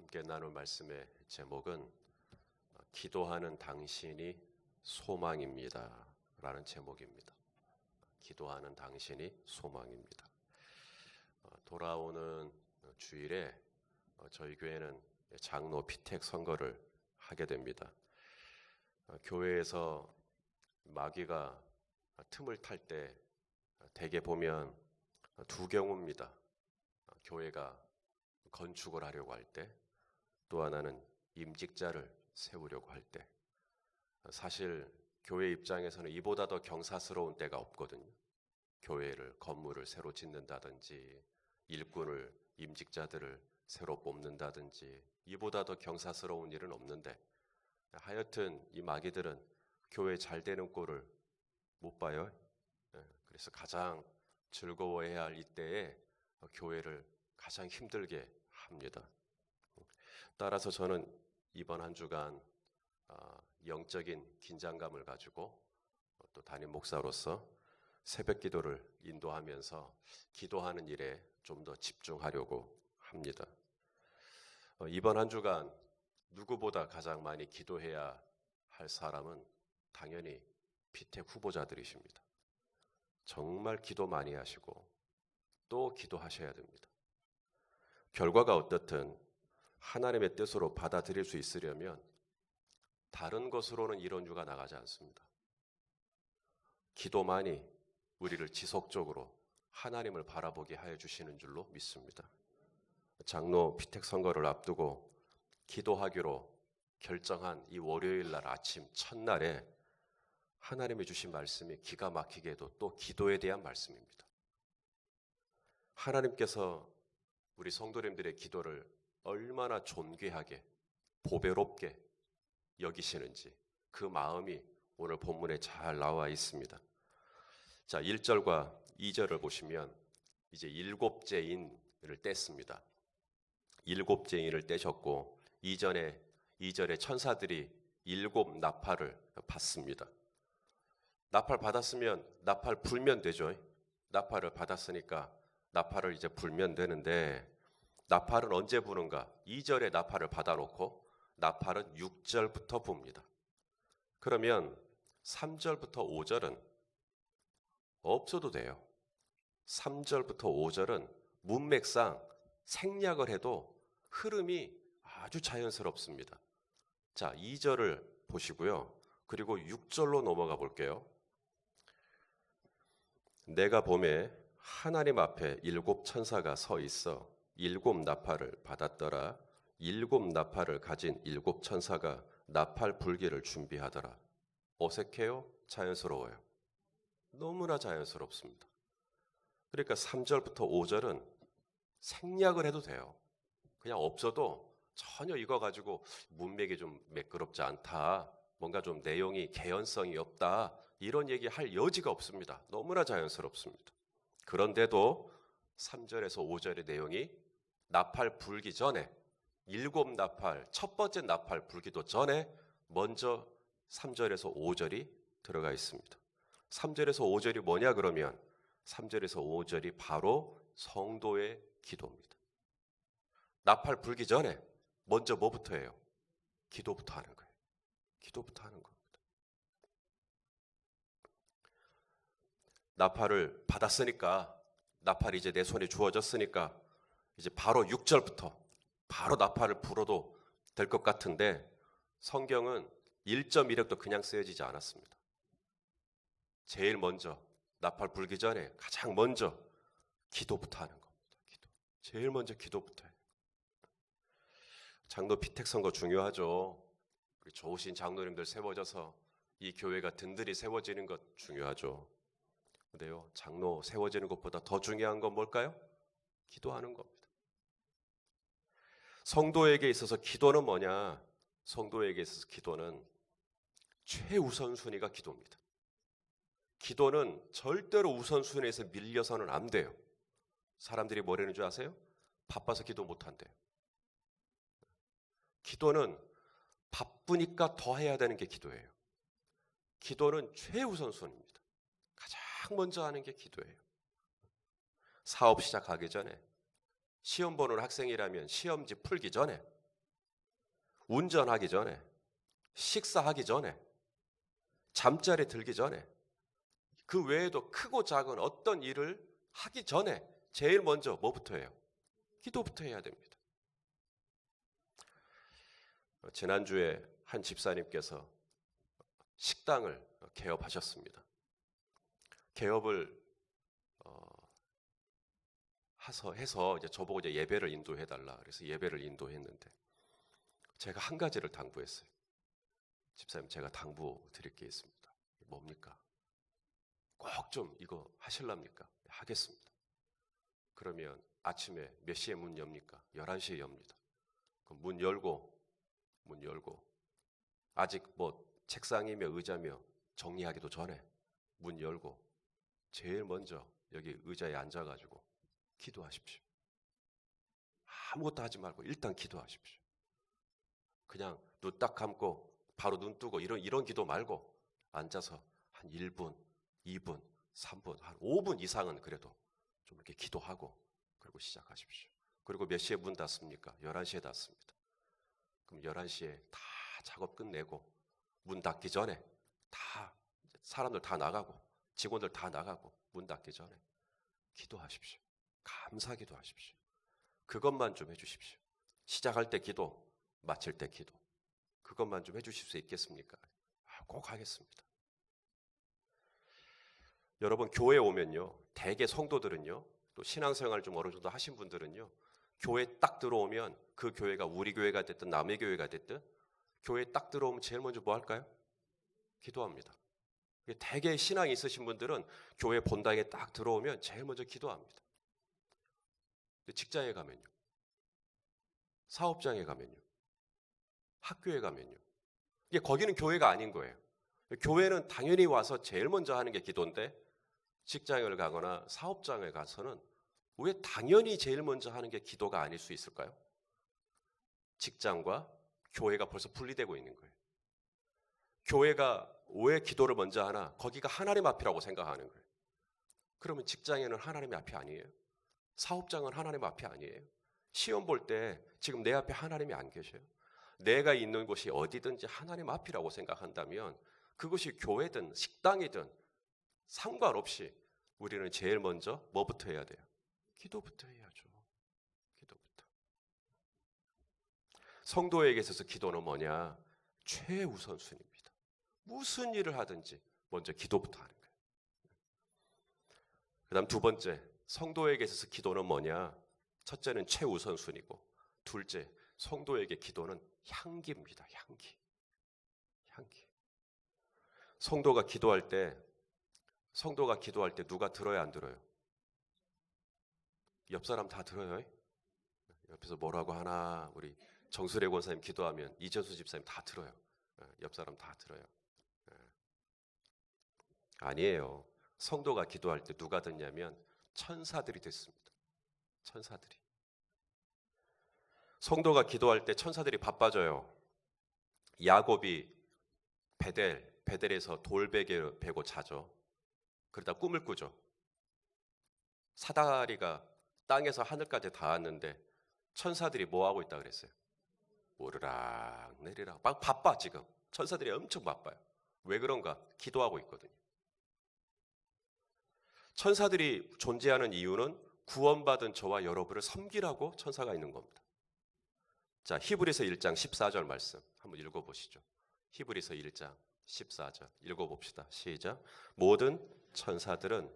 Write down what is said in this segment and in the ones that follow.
함께 나눌 말씀의 제목은 기도하는 당신이 소망입니다 라는 제목입니다. 기도하는 당신이 소망입니다. 돌아오는 주일에 저희 교회는 장로 피택 선거를 하게 됩니다. 교회에서 마귀가 틈을 탈 때 대개 보면 두 경우입니다. 교회가 건축을 하려고 할 때, 또 하나는 임직자를 세우려고 할 때. 사실 교회 입장에서는 이보다 더 경사스러운 때가 없거든요. 교회를, 건물을 새로 짓는다든지, 일꾼을, 임직자들을 새로 뽑는다든지, 이보다 더 경사스러운 일은 없는데, 하여튼 이 마귀들은 교회 잘 되는 꼴을 못 봐요. 그래서 가장 즐거워해야 할 이때에 교회를 가장 힘들게 합니다. 따라서 저는 이번 한 주간 영적인 긴장감을 가지고 또 담임 목사로서 새벽 기도를 인도하면서 기도하는 일에 좀 더 집중하려고 합니다. 이번 한 주간 누구보다 가장 많이 기도해야 할 사람은 당연히 피택 후보자들이십니다. 정말 기도 많이 하시고 또 기도하셔야 됩니다. 결과가 어떻든 하나님의 뜻으로 받아들일 수 있으려면 다른 것으로는 이런 유가 나가지 않습니다. 기도만이 우리를 지속적으로 하나님을 바라보게 하여 주시는 줄로 믿습니다. 장로 피택 선거를 앞두고 기도하기로 결정한 이 월요일 날 아침 첫날에 하나님이 주신 말씀이 기가 막히게도 또 기도에 대한 말씀입니다. 하나님께서 우리 성도님들의 기도를 얼마나 존귀하게 보배롭게 여기시는지 그 마음이 오늘 본문에 잘 나와 있습니다. 자, 1절과 2절을 보시면 이제 일곱째 인을 뗐습니다. 일곱째 인을 떼셨고 2절에 천사들이 일곱 나팔을 받습니다. 나팔 받았으면 나팔 불면 되죠. 나팔을 받았으니까 나팔을 이제 불면 되는데 나팔은 언제 부는가? 2절에 나팔을 받아놓고 나팔은 6절부터 붑니다. 그러면 3절부터 5절은 없어도 돼요. 3절부터 5절은 문맥상 생략을 해도 흐름이 아주 자연스럽습니다. 자, 2절을 보시고요. 그리고 6절로 넘어가 볼게요. 내가 봄에 하나님 앞에 일곱 천사가 서 있어 일곱 나팔을 받았더라. 일곱 나팔을 가진 일곱 천사가 나팔 불기를 준비하더라. 어색해요? 자연스러워요? 너무나 자연스럽습니다. 그러니까 3절부터 5절은 생략을 해도 돼요. 그냥 없어도 전혀 이거 가지고 문맥이 좀 매끄럽지 않다, 뭔가 좀 내용이 개연성이 없다, 이런 얘기 할 여지가 없습니다. 너무나 자연스럽습니다. 그런데도 3절에서 5절의 내용이 나팔 불기 전에, 일곱 나팔, 첫 번째 나팔 불기도 전에 먼저 3절에서 5절이 들어가 있습니다. 3절에서 5절이 뭐냐 그러면 3절에서 5절이 바로 성도의 기도입니다. 나팔 불기 전에 먼저 뭐부터 해요? 기도부터 하는 거예요. 기도부터 하는 겁니다. 나팔을 받았으니까, 나팔이 이제 내 손에 주어졌으니까 이제 바로 6절부터 바로 나팔을 불어도 될 것 같은데 성경은 1.1획도 그냥 쓰여지지 않았습니다. 제일 먼저 나팔 불기 전에 가장 먼저 기도부터 하는 겁니다. 기도. 제일 먼저 기도부터 해요. 장로 피택 선거 중요하죠. 우리 좋으신 장로님들 세워져서 이 교회가 든든히 세워지는 것 중요하죠. 근데요, 장로 세워지는 것보다 더 중요한 건 뭘까요? 기도하는 겁니다. 성도에게 있어서 기도는 뭐냐? 성도에게 있어서 기도는 최우선순위가 기도입니다. 기도는 절대로 우선순위에서 밀려서는 안 돼요. 사람들이 뭐라는 줄 아세요? 바빠서 기도 못한대요. 기도는 바쁘니까 더 해야 되는 게 기도예요. 기도는 최우선순위입니다. 가장 먼저 하는 게 기도예요. 사업 시작하기 전에, 시험 보는 학생이라면 시험지 풀기 전에, 운전하기 전에, 식사하기 전에, 잠자리 들기 전에, 그 외에도 크고 작은 어떤 일을 하기 전에 제일 먼저 뭐부터 해요? 기도부터 해야 됩니다. 지난주에 한 집사님께서 식당을 개업하셨습니다. 개업을 해서 이제 저보고 이제 예배를 인도해달라 그래서 예배를 인도했는데 제가 한 가지를 당부했어요. 집사님, 제가 당부 드릴 게 있습니다. 뭡니까? 꼭 좀 이거 하실랍니까? 하겠습니다. 그러면 아침에 몇 시에 문 엽니까? 11시에 엽니다. 그럼 문 열고 아직 뭐 책상이며 의자며 정리하기도 전에 문 열고 제일 먼저 여기 의자에 앉아가지고 기도하십시오. 아무것도 하지 말고 일단 기도하십시오. 그냥 눈 딱 감고 바로 눈 뜨고 이런 기도 말고 앉아서 한 1분, 2분, 3분, 한 5분 이상은 그래도 좀 이렇게 기도하고 그리고 시작하십시오. 그리고 몇 시에 문 닫습니까? 11시에 닫습니다. 그럼 11시에 다 작업 끝내고 문 닫기 전에 다 사람들 다 나가고 직원들 다 나가고 문 닫기 전에 기도하십시오. 감사 기도하십시오. 그것만 좀 해주십시오. 시작할 때 기도, 마칠 때 기도. 그것만 좀 해주실 수 있겠습니까? 꼭 하겠습니다. 여러분, 교회 오면요, 대개 성도들은요, 또 신앙생활 좀 어느 정도 하신 분들은요, 교회 딱 들어오면 그 교회가 우리 교회가 됐든 남의 교회가 됐든 교회 딱 들어오면 제일 먼저 뭐 할까요? 기도합니다. 대개 신앙이 있으신 분들은 교회 본당에 딱 들어오면 제일 먼저 기도합니다. 직장에 가면요, 사업장에 가면요, 학교에 가면요, 이게 거기는 교회가 아닌 거예요. 교회는 당연히 와서 제일 먼저 하는 게 기도인데 직장을 가거나 사업장에 가서는 왜 당연히 제일 먼저 하는 게 기도가 아닐 수 있을까요? 직장과 교회가 벌써 분리되고 있는 거예요. 교회가 왜 기도를 먼저 하나? 거기가 하나님 앞이라고 생각하는 거예요. 그러면 직장에는 하나님의 앞이 아니에요? 사업장은 하나님 앞이 아니에요? 시험 볼 때 지금 내 앞에 하나님이 안 계셔요? 내가 있는 곳이 어디든지 하나님 앞이라고 생각한다면 그것이 교회든 식당이든 상관없이 우리는 제일 먼저 뭐부터 해야 돼요? 기도부터 해야죠. 기도부터. 성도에게 있어서 기도는 뭐냐? 최우선순위입니다. 무슨 일을 하든지 먼저 기도부터 하는 거예요. 그 다음 두 번째, 성도에게 있어서 기도는 뭐냐? 첫째는 최우선순위고 둘째, 성도에게 기도는 향기입니다. 향기. 성도가 기도할 때 누가 들어야 안 들어요? 옆 사람 다 들어요? 옆에서 뭐라고 하나? 우리 정수래 권사님 기도하면 이재수 집사님 다 들어요. 옆 사람 다 들어요. 아니에요. 성도가 기도할 때 누가 듣냐면 천사들이 듣습니다. 천사들이. 성도가 기도할 때 천사들이 바빠져요. 야곱이 베델에서 돌베개 베고 자죠. 그러다 꿈을 꾸죠. 사다리가 땅에서 하늘까지 닿았는데 천사들이 뭐 하고 있다 그랬어요? 오르락 내리락. 막 바빠 지금. 천사들이 엄청 바빠요. 왜 그런가? 기도하고 있거든요. 천사들이 존재하는 이유는 구원받은 저와 여러분을 섬기라고 천사가 있는 겁니다. 자, 히브리서 1장 14절 말씀 한번 읽어보시죠. 히브리서 1장 14절 읽어봅시다. 시작. 모든 천사들은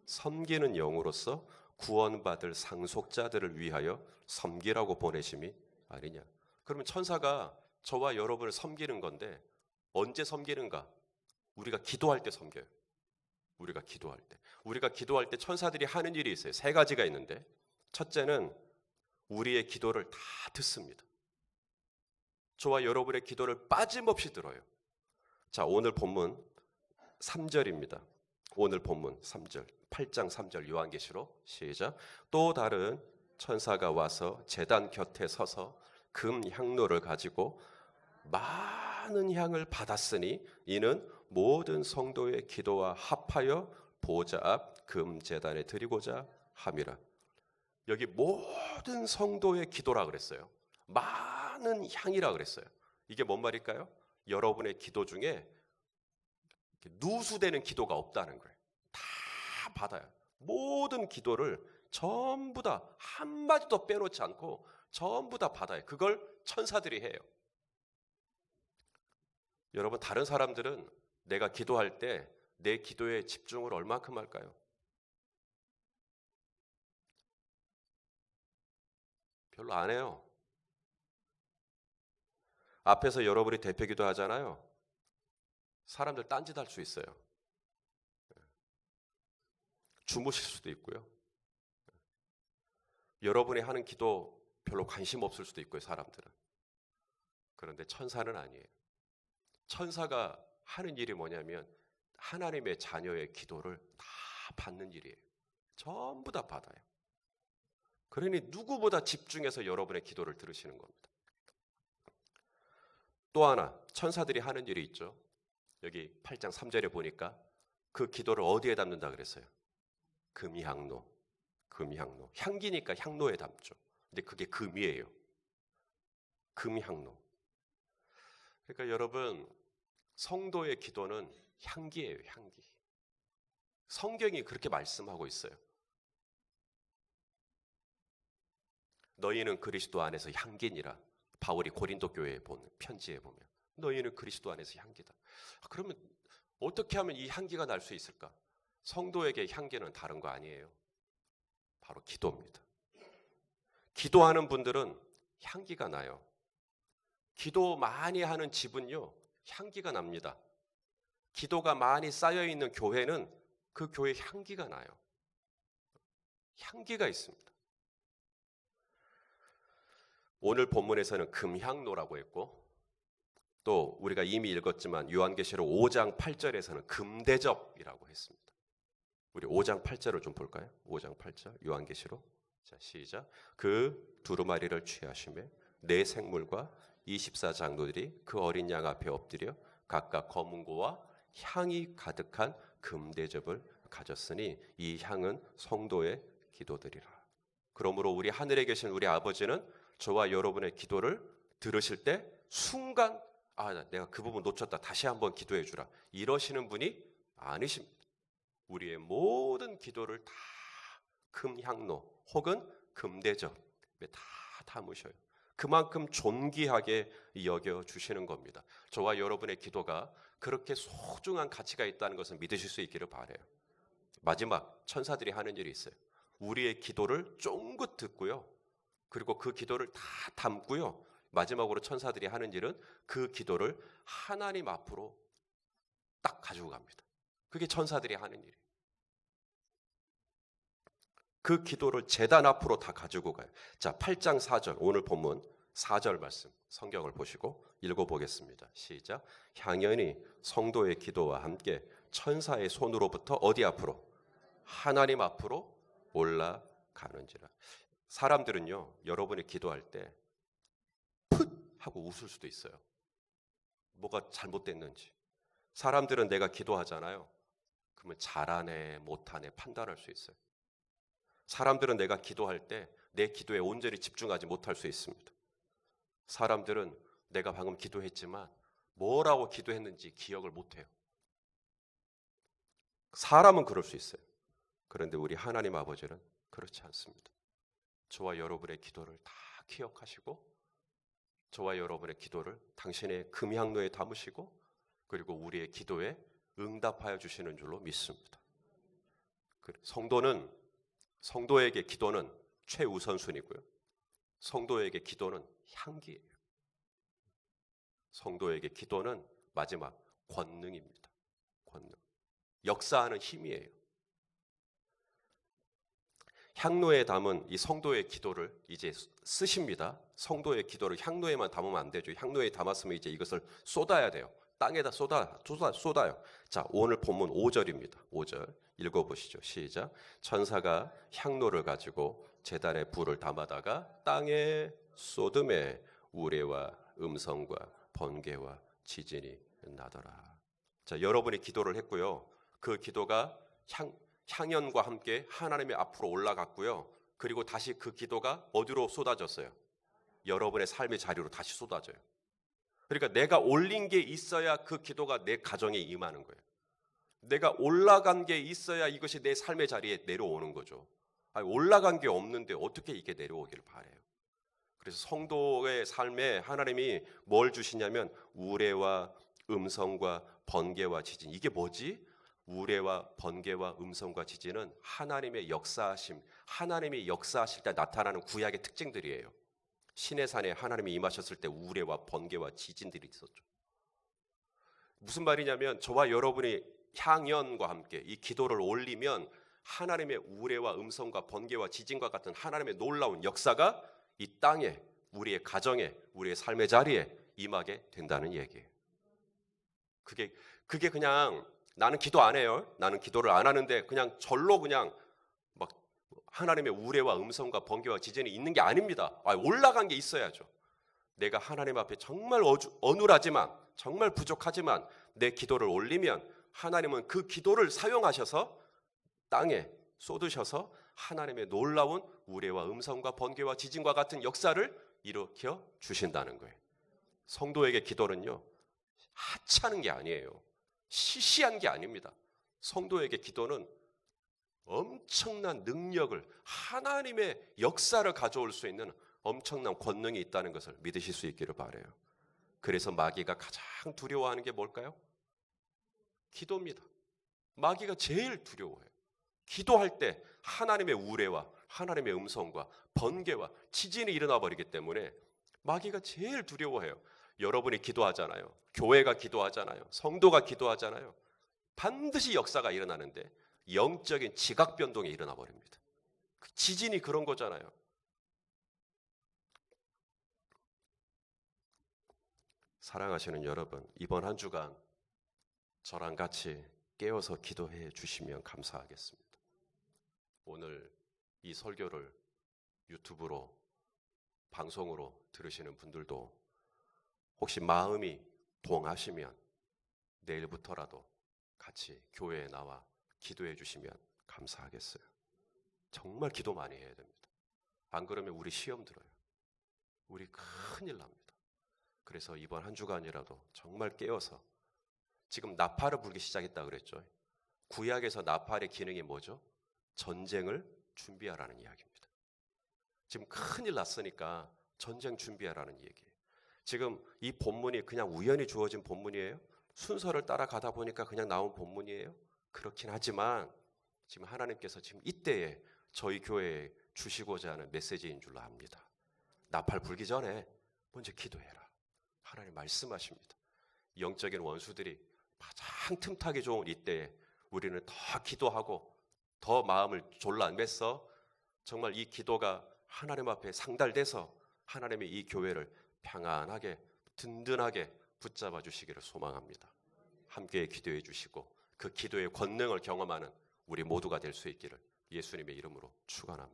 섬기는 영으로서 구원받을 상속자들을 위하여 섬기라고 보내심이 아니냐. 그러면 천사가 저와 여러분을 섬기는 건데 언제 섬기는가? 우리가 기도할 때 섬겨요. 우리가 기도할 때 천사들이 하는 일이 있어요. 세 가지가 있는데 첫째는 우리의 기도를 다 듣습니다. 저와 여러분의 기도를 빠짐없이 들어요. 자, 오늘 본문 3절입니다. 오늘 본문 3절, 8장 3절 요한계시록 시작. 또 다른 천사가 와서 제단 곁에 서서 금 향로를 가지고 많은 향을 받았으니 이는 모든 성도의 기도와 합하여 보좌 앞 금 제단에 드리고자 함이라. 여기 모든 성도의 기도라 그랬어요. 많은 향이라 그랬어요. 이게 뭔 말일까요? 여러분의 기도 중에 누수되는 기도가 없다는 거예요. 다 받아요. 모든 기도를 전부 다 한마디도 빼놓지 않고 전부 다 받아요. 그걸 천사들이 해요. 여러분, 다른 사람들은 내가 기도할 때 내 기도에 집중을 얼만큼 할까요? 별로 안 해요. 앞에서 여러분이 대표 기도 하잖아요. 사람들 딴짓할 수 있어요. 주무실 수도 있고요. 여러분이 하는 기도 별로 관심 없을 수도 있고요, 사람들은. 그런데 천사는 아니에요. 천사가 하는 일이 뭐냐면 하나님의 자녀의 기도를 다 받는 일이에요. 전부 다 받아요. 그러니 누구보다 집중해서 여러분의 기도를 들으시는 겁니다. 또 하나, 천사들이 하는 일이 있죠. 여기 8장 3절에 보니까 그 기도를 어디에 담는다 그랬어요? 금향로. 금향로. 향기니까 향로에 담죠. 근데 그게 금이에요. 금향로. 그러니까 여러분, 성도의 기도는 향기예요, 향기. 성경이 그렇게 말씀하고 있어요. 너희는 그리스도 안에서 향기니라. 바울이 고린도 교회에 본 편지에 보면 너희는 그리스도 안에서 향기다. 그러면 어떻게 하면 이 향기가 날 수 있을까? 성도에게 향기는 다른 거 아니에요. 바로 기도입니다. 기도하는 분들은 향기가 나요. 기도 많이 하는 집은요, 향기가 납니다. 기도가 많이 쌓여있는 교회는 그 교회 향기가 나요. 향기가 있습니다. 오늘 본문에서는 금향로라고 했고, 또 우리가 이미 읽었지만 요한계시록 5장 8절에서는 금대접이라고 했습니다. 우리 5장 8절을 좀 볼까요? 5장 8절 요한계시록. 자, 시작. 그 두루마리를 취하시며 네 생물과 24장로들이 그 어린 양 앞에 엎드려 각각 검은고와 향이 가득한 금대접을 가졌으니 이 향은 성도의 기도들이라. 그러므로 우리 하늘에 계신 우리 아버지는 저와 여러분의 기도를 들으실 때 순간 내가 그 부분 놓쳤다. 다시 한번 기도해 주라. 이러시는 분이 아니십니다. 우리의 모든 기도를 다 금향로 혹은 금대접에 다 담으셔요. 그만큼 존귀하게 여겨주시는 겁니다. 저와 여러분의 기도가 그렇게 소중한 가치가 있다는 것을 믿으실 수 있기를 바라요. 마지막, 천사들이 하는 일이 있어요. 우리의 기도를 쫑긋 듣고요. 그리고 그 기도를 다 담고요. 마지막으로 천사들이 하는 일은 그 기도를 하나님 앞으로 딱 가지고 갑니다. 그게 천사들이 하는 일이에요. 그 기도를 제단 앞으로 다 가지고 가요. 자, 8장 4절, 오늘 본문 4절 말씀 성경을 보시고 읽어보겠습니다. 시작. 향연이 성도의 기도와 함께 천사의 손으로부터 어디 앞으로? 하나님 앞으로 올라가는지라. 사람들은요, 여러분이 기도할 때 풋 하고 웃을 수도 있어요. 뭐가 잘못됐는지. 사람들은 내가 기도하잖아요. 그러면 잘하네 못하네 판단할 수 있어요. 사람들은 내가 기도할 때 내 기도에 온전히 집중하지 못할 수 있습니다. 사람들은 내가 방금 기도했지만 뭐라고 기도했는지 기억을 못해요. 사람은 그럴 수 있어요. 그런데 우리 하나님 아버지는 그렇지 않습니다. 저와 여러분의 기도를 다 기억하시고 저와 여러분의 기도를 당신의 금향로에 담으시고 그리고 우리의 기도에 응답하여 주시는 줄로 믿습니다. 성도에게 기도는 최우선순위고요. 성도에게 기도는 향기예요. 성도에게 기도는 마지막 권능입니다. 권능. 역사하는 힘이에요. 향로에 담은 이 성도의 기도를 이제 쓰십니다. 성도의 기도를 향로에만 담으면 안 되죠. 향로에 담았으면 이제 이것을 쏟아야 돼요. 땅에다 쏟아요. 자, 오늘 본문 5절입니다. 5절 읽어보시죠. 시작. 천사가 향로를 가지고 제단에 불을 담아다가 땅에 쏟음에 우레와 음성과 번개와 지진이 나더라. 자, 여러분이 기도를 했고요. 그 기도가 향연과 함께 하나님의 앞으로 올라갔고요. 그리고 다시 그 기도가 어디로 쏟아졌어요? 여러분의 삶의 자리로 다시 쏟아져요. 그러니까 내가 올린 게 있어야 그 기도가 내 가정에 임하는 거예요. 내가 올라간 게 있어야 이것이 내 삶의 자리에 내려오는 거죠. 아니, 올라간 게 없는데 어떻게 이게 내려오기를 바래요. 그래서 성도의 삶에 하나님이 뭘 주시냐면 우레와 음성과 번개와 지진. 이게 뭐지? 우레와 번개와 음성과 지진은 하나님의 역사하심, 하나님이 역사하실 때 나타나는 구약의 특징들이에요. 시내산에 하나님이 임하셨을 때 우레와 번개와 지진들이 있었죠. 무슨 말이냐면 저와 여러분이 향연과 함께 이 기도를 올리면 하나님의 우레와 음성과 번개와 지진과 같은 하나님의 놀라운 역사가 이 땅에, 우리의 가정에, 우리의 삶의 자리에 임하게 된다는 얘기예요. 그게 그냥 나는 기도 안 해요. 나는 기도를 안 하는데 그냥 절로 그냥 막 하나님의 우레와 음성과 번개와 지진이 있는 게 아닙니다. 올라간 게 있어야죠. 내가 하나님 앞에 정말 어눌하지만 정말 부족하지만 내 기도를 올리면 하나님은 그 기도를 사용하셔서 땅에 쏟으셔서 하나님의 놀라운 우레와 음성과 번개와 지진과 같은 역사를 일으켜 주신다는 거예요. 성도에게 기도는요, 하찮은 게 아니에요. 시시한 게 아닙니다. 성도에게 기도는 엄청난 능력을, 하나님의 역사를 가져올 수 있는 엄청난 권능이 있다는 것을 믿으실 수 있기를 바라요. 그래서 마귀가 가장 두려워하는 게 뭘까요? 기도입니다. 마귀가 제일 두려워해요. 기도할 때 하나님의 우레와 하나님의 음성과 번개와 지진이 일어나 버리기 때문에 마귀가 제일 두려워해요. 여러분이 기도하잖아요. 교회가 기도하잖아요. 성도가 기도하잖아요. 반드시 역사가 일어나는데 영적인 지각 변동이 일어나 버립니다. 지진이 그런 거잖아요. 사랑하시는 여러분, 이번 한 주간 저랑 같이 깨어서 기도해 주시면 감사하겠습니다. 오늘 이 설교를 유튜브로, 방송으로 들으시는 분들도 혹시 마음이 동하시면 내일부터라도 같이 교회에 나와 기도해 주시면 감사하겠어요. 정말 기도 많이 해야 됩니다. 안 그러면 우리 시험 들어요. 우리 큰일 납니다. 그래서 이번 한 주간이라도 정말 깨어서, 지금 나팔을 불기 시작했다 그랬죠. 구약에서 나팔의 기능이 뭐죠? 전쟁을 준비하라는 이야기입니다. 지금 큰일 났으니까 전쟁 준비하라는 얘기예요. 지금 이 본문이 그냥 우연히 주어진 본문이에요? 순서를 따라가다 보니까 그냥 나온 본문이에요? 그렇긴 하지만 지금 하나님께서 지금 이때에 저희 교회에 주시고자 하는 메시지인 줄로 압니다. 나팔 불기 전에 먼저 기도해라. 하나님 말씀하십니다. 영적인 원수들이 가장 틈타기 좋은 이때에 우리는 더 기도하고 더 마음을 졸라매서 정말 이 기도가 하나님 앞에 상달돼서 하나님의 이 교회를 평안하게 든든하게 붙잡아 주시기를 소망합니다. 함께 기도해 주시고 그 기도의 권능을 경험하는 우리 모두가 될 수 있기를 예수님의 이름으로 축원합니다.